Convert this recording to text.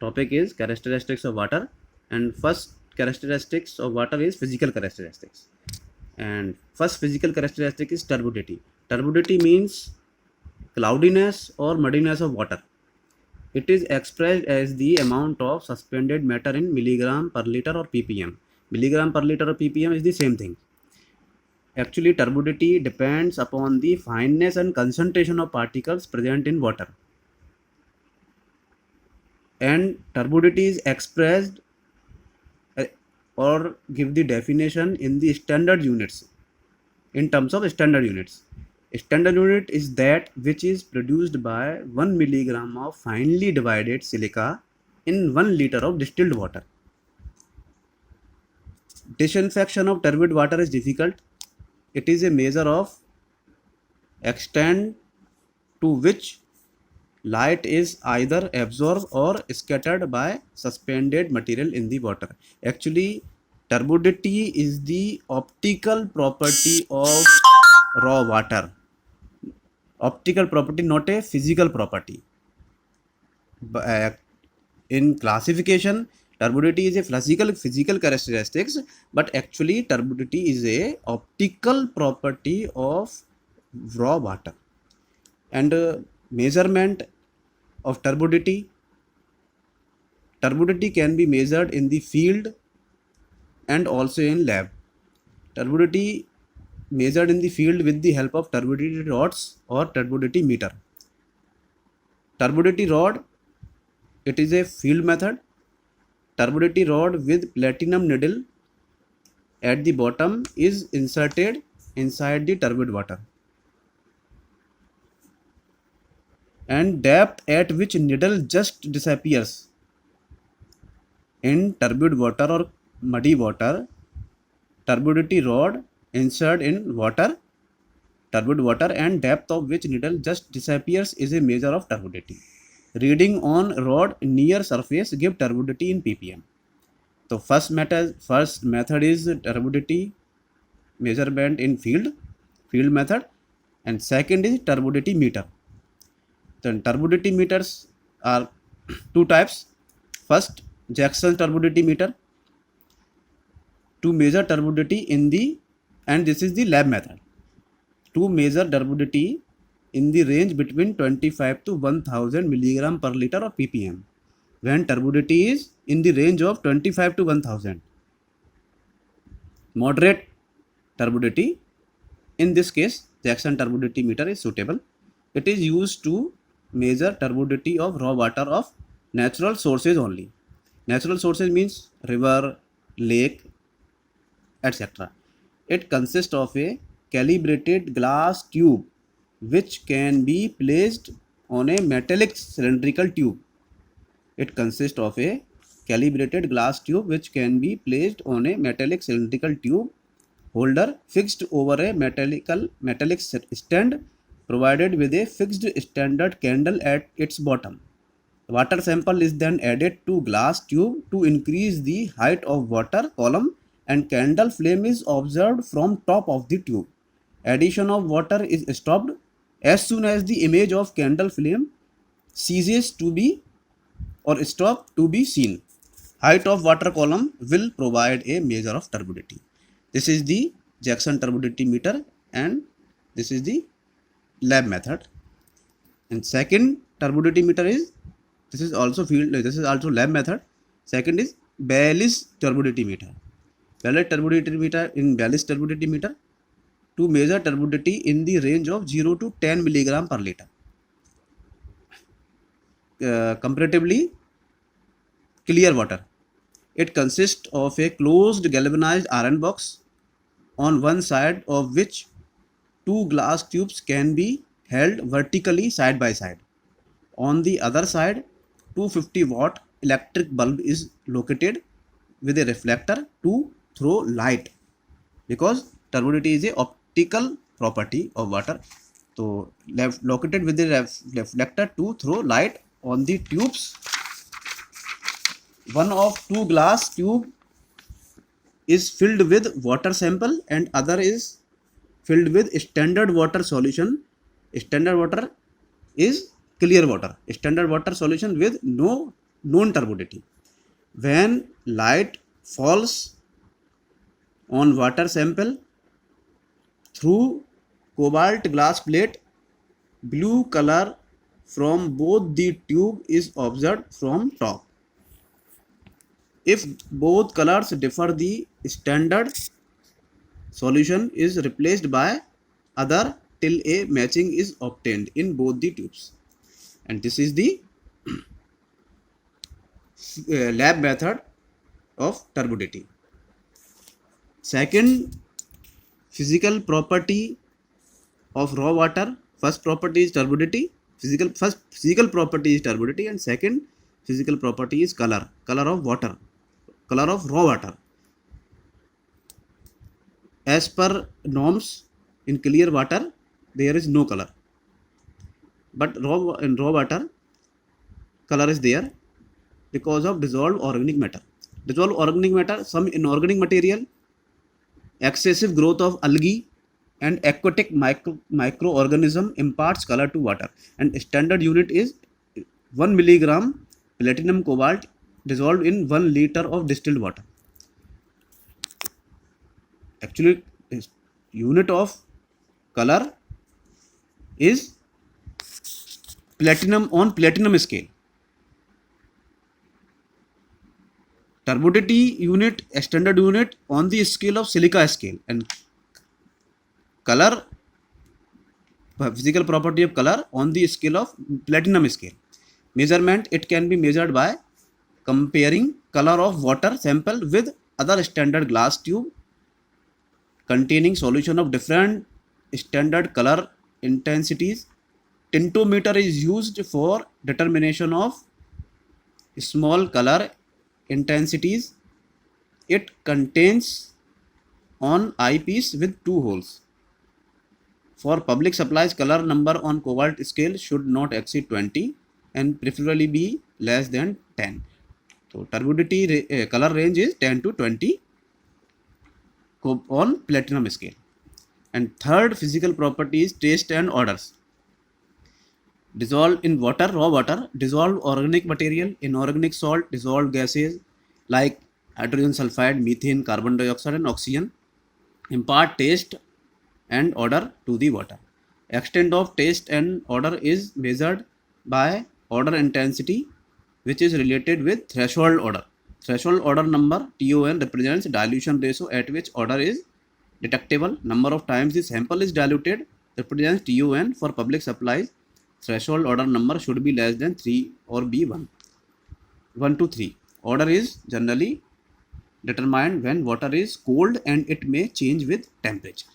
topic is characteristics of water, and first characteristics of water is physical characteristics. And first physical characteristic is turbidity. Turbidity means cloudiness or muddiness of water. It is expressed as the amount of suspended matter in milligram per liter or ppm. Milligram per liter or ppm is the same thing. Actually, turbidity depends upon the fineness and concentration of particles present in water. And turbidity is expressed or give the definition in the standard units, in terms of standard units. Standard unit is that which is produced by 1 milligram of finely divided silica in 1 liter of distilled water. Disinfection of turbid water is difficult. It is a measure of extent to which light is either absorbed or scattered by suspended material in the water. Actually, turbidity is the optical property of raw water. Optical property, not a physical property. In classification, turbidity is a physical characteristics, but actually turbidity is a optical property of raw water. And measurement of turbidity can be measured in the field and also in lab. Turbidity measured in the field with the help of turbidity rods or turbidity meter. Turbidity rod, it is a field method. Turbidity rod with platinum needle at the bottom is inserted inside the turbid water, and depth at which needle just disappears in turbid water or muddy water. Turbidity rod insert in water, turbid water, and depth of which needle just disappears is a measure of turbidity. Reading on rod near surface give turbidity in ppm. So first method is turbidity measurement in field method, and second is turbidity meter. Then turbidity meters are two types. First, Jackson turbidity meter to measure turbidity in the, and this is the lab method, to measure turbidity in the range between 25 to 1000 milligram per liter of ppm, when turbidity is in the range of 25 to 1000. Moderate turbidity, in this case Jackson turbidity meter is suitable. It is used to measure turbidity of raw water of natural sources only. Natural sources means river, lake, etc. It consists of a calibrated glass tube which can be placed on a metallic cylindrical tube. It consists of a calibrated glass tube which can be placed on a metallic cylindrical tube holder fixed over a metallic stand provided with a fixed standard candle at its bottom. Water sample is then added to glass tube to increase the height of water column, and candle flame is observed from top of the tube. Addition of water is stopped as soon as the image of candle flame ceases to be or stop to be seen. Height of water column will provide a measure of turbidity. This is the Jackson turbidity meter, and this is the lab method. And second turbidity meter is, this is also lab method. Second is Baylis turbidity meter. Baylis turbidity meter to measure turbidity in the range of 0 to 10 milligram per liter. Comparatively clear water. It consists of a closed galvanized iron box, on one side of which two glass tubes can be held vertically side by side. On the other side, 250-watt electric bulb is located with a reflector to throw light, because turbidity is a optical property of water. So located with a reflector to throw light on the tubes. One of two glass tube is filled with water sample and other is filled with standard water solution. Standard water is clear water. Standard water solution with no known turbidity. When light falls on water sample through cobalt glass plate, blue color from both the tube is observed from top. If both colors differ, the standard solution is replaced by other till a matching is obtained in both the tubes. And this is the lab method of turbidity. Second physical property of raw water. First property is turbidity. First physical property is turbidity, and second physical property is color of water, color of raw water. As per norms, in clear water there is no color, but in raw water color is there because of dissolved organic matter. Dissolved organic matter, some inorganic material, excessive growth of algae and aquatic microorganism imparts color to water, and standard unit is 1 milligram platinum cobalt dissolved in 1 liter of distilled water. Actually, unit of color is platinum on platinum scale. Turbidity unit, standard unit on the scale of silica scale, and color, physical property of color on the scale of platinum scale. Measurement, it can be measured by comparing color of water sample with other standard glass tube containing solution of different standard color intensities. Tintometer is used for determination of small color intensities. It contains on eyepiece with 2 holes. For public supplies, color number on cobalt scale should not exceed 20 and preferably be less than 10. So turbidity color range is 10 to 20 on platinum scale. And third physical property is taste and odors. Dissolved in water, raw water, dissolved organic material, inorganic salt, dissolved gases like hydrogen sulfide, methane, carbon dioxide and oxygen impart taste and odor to the water. Extent of taste and odor is measured by odor intensity, which is related with threshold odor. Threshold odor number TON represents dilution ratio at which odor is detectable. Number of times the sample is diluted represents TON. For public supplies, threshold odor number should be less than 3 or be 1 to 3. Odor is generally determined when water is cold and it may change with temperature.